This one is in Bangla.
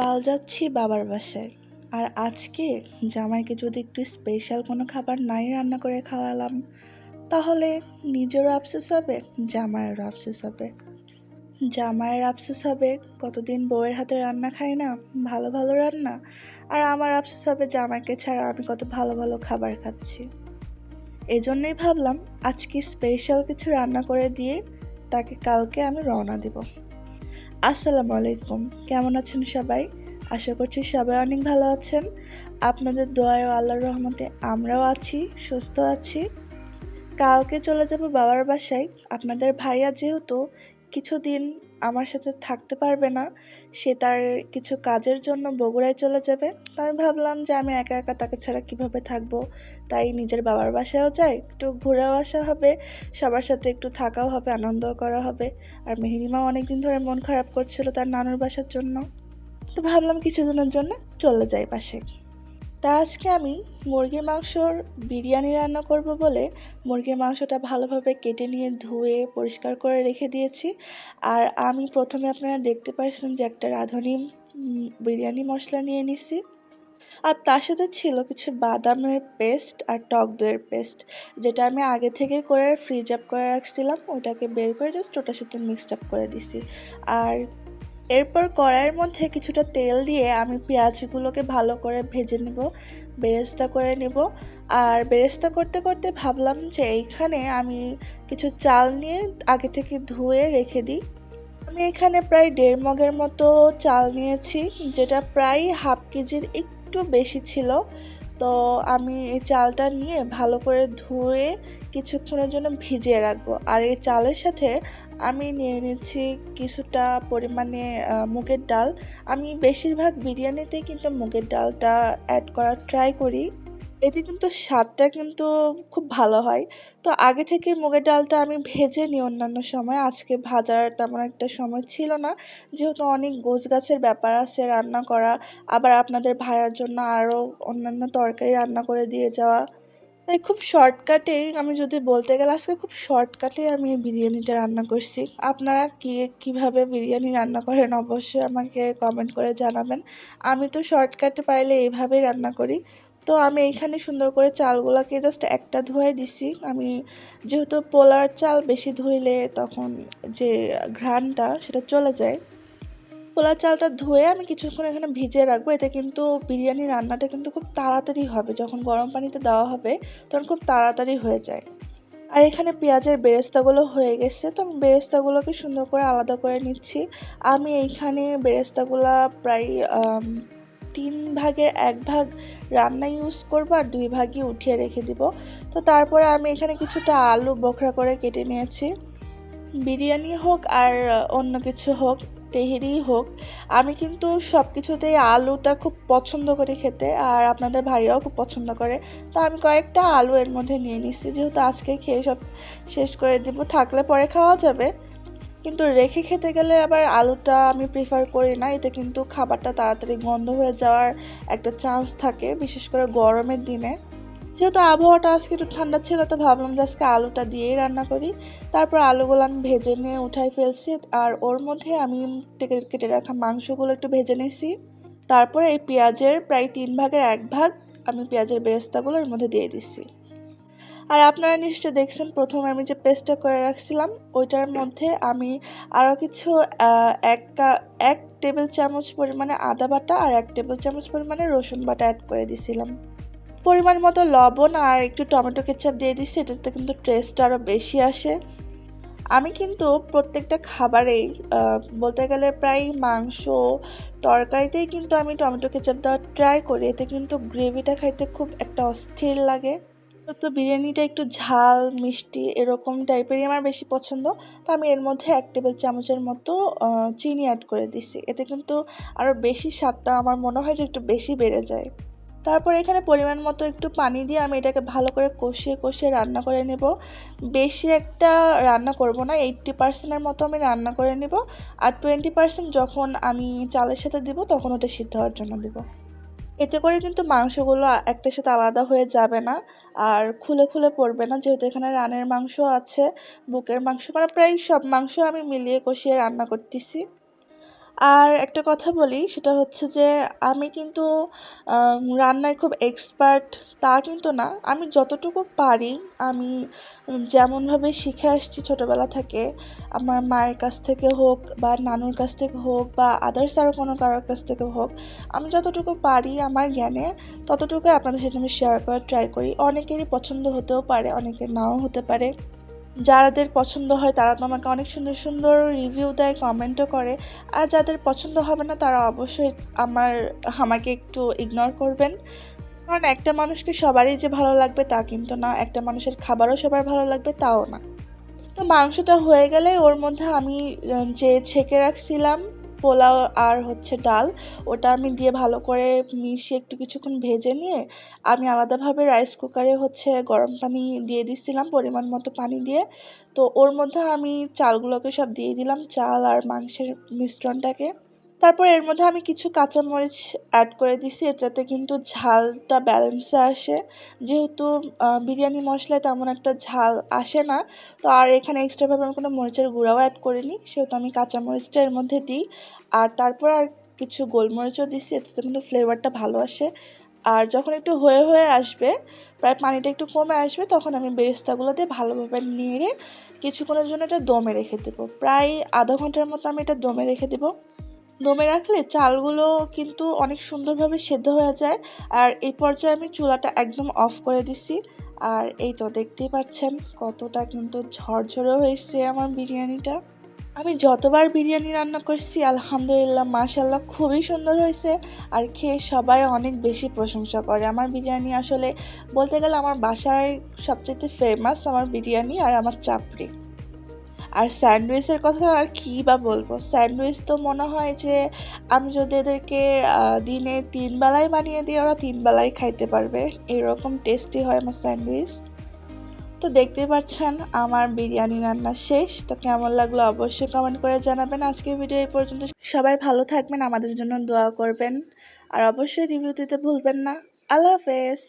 কাল যাচ্ছি বাবার বাসায়। আর আজকে জামাইকে যদি একটু স্পেশাল কোনো খাবার নাই রান্না করে খাওয়ালাম, তাহলে নিজেরও আফসোস হবে, জামাইয়েরও আফসোস হবে। জামাইয়ের আফসোস হবে কতদিন বউয়ের হাতে রান্না খাই না, ভালো ভালো রান্না। আর আমার আফসোস হবে জামাইকে ছাড়া আমি কত ভালো ভালো খাবার খাচ্ছি। এই জন্যই ভাবলাম আজকে স্পেশাল কিছু রান্না করে দিয়ে তাকে কালকে আমি রওনা দিব। আসসালামু আলাইকুম, কেমন আছেন সবাই? আশা করছি সবাই অনেক ভালো আছেন। আপনাদের দোয়ায় ও আল্লাহর রহমতে আমরাও আছি, সুস্থ আছি। কালকে চলে যাব বাবার বাসায়। আপনাদের ভাইয়া যেহেতু কিছুদিন আমার সাথে থাকতে পারবে না, সে তার কিছু কাজের জন্য বগুড়ায় চলে যাবে। তাই ভাবলাম যে আমি একা একা তাকে ছাড়া কিভাবে থাকবো, তাই নিজের বাবার বাসায়ও যাই, একটু ঘুরেও আসা হবে, সবার সাথে একটু থাকাও হবে, আনন্দও করা হবে। আর মেহেরিমাও অনেকদিন ধরে মন খারাপ করছিল তার নানুর বাসার জন্য, তো ভাবলাম কিছুদিনের জন্য চলে যাই পাশে। তা আজকে আমি মুরগির মাংসর বিরিয়ানি রান্না করব বলে মুরগির মাংসটা ভালোভাবে কেটে নিয়ে ধুয়ে পরিষ্কার করে রেখে দিয়েছি। আর আমি প্রথমে আপনারা দেখতে পাচ্ছেন যে একটা রাঁধুনি বিরিয়ানি মশলা নিয়ে নিছি। আর তার সাথে ছিল কিছু বাদামের পেস্ট আর টক দইয়ের পেস্ট, যেটা আমি আগে থেকে করে ফ্রিজ আপ করে রাখছিলাম। ওটাকে বের করে জাস্ট ওটার সাথে মিক্সড আপ করে দিছি। আর এরপর কড়াইয়ের মধ্যে কিছুটা তেল দিয়ে আমি পেঁয়াজগুলোকে ভালো করে ভেজে নেব, বেরেস্তা করে নেব। আর বেরেস্তা করতে করতে ভাবলাম যে এইখানে আমি কিছু চাল নিয়ে আগে থেকে ধুয়ে রেখে দিই। আমি এখানে প্রায় 1.5 মগের মতো চাল নিয়েছি, যেটা প্রায় হাফ কেজির একটু বেশি ছিল। তো আমি এই চালটা নিয়ে ভালো করে ধুয়ে কিছুক্ষণের জন্য ভিজিয়ে রাখবো। আর এই চালের সাথে আমি নিয়ে নিচ্ছি কিছুটা পরিমাণে মুগের ডাল। আমি বেশিরভাগ বিরিয়ানিতেই কিন্তু মুগের ডালটা অ্যাড করার ট্রাই করি, এতে কিন্তু স্বাদটা কিন্তু খুব ভালো হয়। তো আগে থেকে মুগের ডালটা আমি ভেজে নিই অন্যান্য সময়, আজকে ভাজার তেমন একটা সময় ছিল না, যেহেতু অনেক গোছগাছের ব্যাপার আছে রান্না করা, আবার আপনাদের ভাইয়ার জন্য আরও অন্যান্য তরকারি রান্না করে দিয়ে যাওয়া। তাই খুব শর্টকাটেই, আমি যদি বলতে গেলে আজকে খুব শর্টকাটেই আমি এই বিরিয়ানিটা রান্না করছি। আপনারা কীভাবে বিরিয়ানি রান্না করেন অবশ্যই আমাকে কমেন্ট করে জানাবেন। আমি তো শর্টকাটে পাইলে এইভাবেই রান্না করি। তো আমি এইখানে সুন্দর করে চালগুলোকে জাস্ট একটা ধুয়ে দিছি। আমি যেহেতু পোলার চাল বেশি ধুইলে তখন যে ঘ্রাণটা সেটা চলে যায়। পোলার চালটা ধুয়ে আমি কিছুক্ষণ এখানে ভিজিয়ে রাখবো, এতে কিন্তু বিরিয়ানি রান্নাটা কিন্তু খুব তাড়াতাড়ি হবে। যখন গরম পানিতে দেওয়া হবে তখন খুব তাড়াতাড়ি হয়ে যায়। আর এখানে পেঁয়াজের বেরেস্তাগুলো হয়ে গেছে, তো আমি বেরেস্তাগুলোকে সুন্দর করে আলাদা করে নিচ্ছি। আমি এইখানে বেরেস্তাগুলো প্রায় 3 ভাগের 1 ভাগ রান্না ইউজ করবো আর 2 ভাগই উঠিয়ে রেখে দিব। তো তারপরে আমি এখানে কিছুটা আলু বোখরা করে কেটে নিয়েছি। বিরিয়ানি হোক আর অন্য কিছু হোক, তেহেরি হোক, আমি কিন্তু সব কিছুতেই আলুটা খুব পছন্দ করি খেতে, আর আপনাদের ভাইয়াও খুব পছন্দ করে। তো আমি কয়েকটা আলু এর মধ্যে নিয়ে নিচ্ছি, যেহেতু আজকে খেয়ে সব শেষ করে দিব, থাকলে পরে খাওয়া যাবে। কিন্তু রেখে খেতে গেলে আবার আলুটা আমি প্রিফার করি না, এতে কিন্তু খাবারটা তাড়াতাড়ি গন্ধ হয়ে যাওয়ার একটা চান্স থাকে, বিশেষ করে গরমের দিনে। যেহেতু আবহাওয়াটা আজকে একটু ঠান্ডা ছিল, তো ভাবলাম যে আজকে আলুটা দিয়েই রান্না করি। তারপর আলুগুলো আমি ভেজে নিয়ে উঠাই ফেলছি, আর ওর মধ্যে আমি কেটে রাখা মাংসগুলো একটু ভেজে নিয়েছি। তারপরে এই পেঁয়াজের প্রায় 3 ভাগের 1 ভাগ আমি পেঁয়াজের বেরেস্তাগুলো এর মধ্যে দিয়ে দিচ্ছি। আর আপনারা নিশ্চয়ই দেখছেন প্রথমে আমি যে পেস্টটা করে রাখছিলাম ওইটার মধ্যে আমি আরও কিছু 1 টেবিল চামচ পরিমাণে আদা বাটা আর 1 টেবিল চামচ পরিমাণে রসুন বাটা অ্যাড করে দিয়েছিলাম। পরিমাণ মতো লবণ আর একটু টমেটো কেচাপ দিয়ে দিচ্ছি, এটাতে কিন্তু টেস্টটা আরও বেশি আসে। আমি কিন্তু প্রত্যেকটা খাবারেই বলতে গেলে প্রায় মাংস তরকারিতেই কিন্তু আমি টমেটো কেচাপ দেওয়ার ট্রাই করি, এতে কিন্তু গ্রেভিটা খাইতে খুব একটা অস্থির লাগে। তো বিরিয়ানিটা একটু ঝাল মিষ্টি এরকম টাইপেরই আমার বেশি পছন্দ। তো আমি এর মধ্যে 1 টেবিল চামচের মতো চিনি অ্যাড করে দিছি, এতে কিন্তু আরও বেশি স্বাদটা আমার মনে হয় যে একটু বেশি বেড়ে যায়। তারপর এখানে পরিমাণ মতো একটু পানি দিয়ে আমি এটাকে ভালো করে কষিয়ে কষিয়ে রান্না করে নেব। বেশি একটা রান্না করব না, 80% মতো আমি রান্না করে নেব। আর 20% যখন আমি চালের সাথে দিব তখন ওটা সিদ্ধ হওয়ার জন্য দেব। এতে করে কিন্তু মাংসগুলো একটার সাথে আলাদা হয়ে যাবে না, আর খুলে খুলে পড়বে না, যেহেতু এখানে রানের মাংস আছে, বুকের মাংস, মানে প্রায় সব মাংস আমি মিলিয়ে কষিয়ে রান্না করতেছি। আর একটা কথা বলি, সেটা হচ্ছে যে আমি কিন্তু রান্নায় খুব এক্সপার্ট তা কিন্তু না। আমি যতটুকু পারি, আমি যেমনভাবে শিখে আসছি ছোটোবেলা থেকে, আমার মায়ের কাছ থেকে হোক বা নানুর কাছ থেকে হোক বা আদার্স আরও কোনো কারোর কাছ থেকে হোক, আমি যতটুকু পারি আমার জ্ঞানে ততটুকু আপনাদের সাথে আমি শেয়ার করার ট্রাই করি। অনেকেরই পছন্দ হতেও পারে, অনেকের নাও হতে পারে। যাদের পছন্দ হয় তারা তো আমাকে অনেক সুন্দর সুন্দর রিভিউ দেয়, কমেন্টও করে। আর যাদের পছন্দ হবে না তারা অবশ্যই আমাকে একটু ইগনোর করবেন। কারণ একটা মানুষকে সবারই যে ভালো লাগবে তা কিন্তু না, একটা মানুষের খাবারও সবার ভালো লাগবে তাও না। তো মাংসটা হয়ে গেলে ওর মধ্যে আমি যে ছেঁকে রাখছিলাম পোলাও আর হচ্ছে ডাল, ওটা আমি দিয়ে ভালো করে মিশিয়ে একটু কিছুক্ষণ ভেজে নিয়ে আমি আলাদাভাবে রাইস কুকারে হচ্ছে গরম পানি দিয়ে দিচ্ছিলাম, পরিমাণ মতো পানি দিয়ে। তো ওর মধ্যে আমি চালগুলোকে সব দিয়ে দিলাম, চাল আর মাংসের মিশ্রণটাকে। তারপর এর মধ্যে আমি কিছু কাঁচামরিচ অ্যাড করে দিছি, এটাতে কিন্তু ঝালটা ব্যালেন্সে আসে। যেহেতু বিরিয়ানি মশলায় তেমন একটা ঝাল আসে না, তো আর এখানে এক্সট্রাভাবে আমি কোনো মরিচের গুঁড়াও অ্যাড করিনি, সেহেতু আমি কাঁচামরিচটা এর মধ্যে দিই। আর তারপর আর কিছু গোলমরিচও দিচ্ছি, এতে কিন্তু ফ্লেভারটা ভালো আসে। আর যখন একটু হয়ে হয়ে আসবে, প্রায় পানিটা একটু কমে আসবে, তখন আমি বেরেস্তাগুলো দিয়ে ভালোভাবে নেড়ে কিছুক্ষণের জন্য এটা দমে রেখে দেবো। প্রায় আধা ঘন্টার মতো আমি এটা দমে রেখে দেবো। দমে রাখলে চালগুলো কিন্তু অনেক সুন্দরভাবে সেদ্ধ হয়ে যায়। আর এই পর্যায়ে আমি চুলাটা একদম অফ করে দিছি। আর এই তো দেখতেই পাচ্ছেন কতটা কিন্তু ঝরঝরে হয়েছে আমার বিরিয়ানিটা। আমি যতবার বিরিয়ানি রান্না করছি আলহামদুলিল্লাহ মাশাল্লাহ খুবই সুন্দর হয়েছে। আর খেয়ে সবাই অনেক বেশি প্রশংসা করে আমার বিরিয়ানি। আসলে বলতে গেলে আমার বাসায় সবচেয়ে ফেমাস আমার বিরিয়ানি আর আমার চাপড়ি। আর স্যান্ডউইচের কথা আর কী বা বলবো, স্যান্ডউইচ তো মনে হয় যে আমি যদি এদেরকে দিনে 3 বেলায় বানিয়ে দিই ওরা 3 বেলায় খাইতে পারবে, এরকম টেস্টি হয় আমার স্যান্ডউইচ। তো দেখতেই পাচ্ছেন আমার বিরিয়ানি রান্না শেষ। তো কেমন লাগলো অবশ্যই কমেন্ট করে জানাবেন। আজকের ভিডিও এই পর্যন্ত। সবাই ভালো থাকবেন, আমাদের জন্য দোয়া করবেন, আর অবশ্যই রিভিউ দিতে ভুলবেন না। আল্লাহ হাফেজ।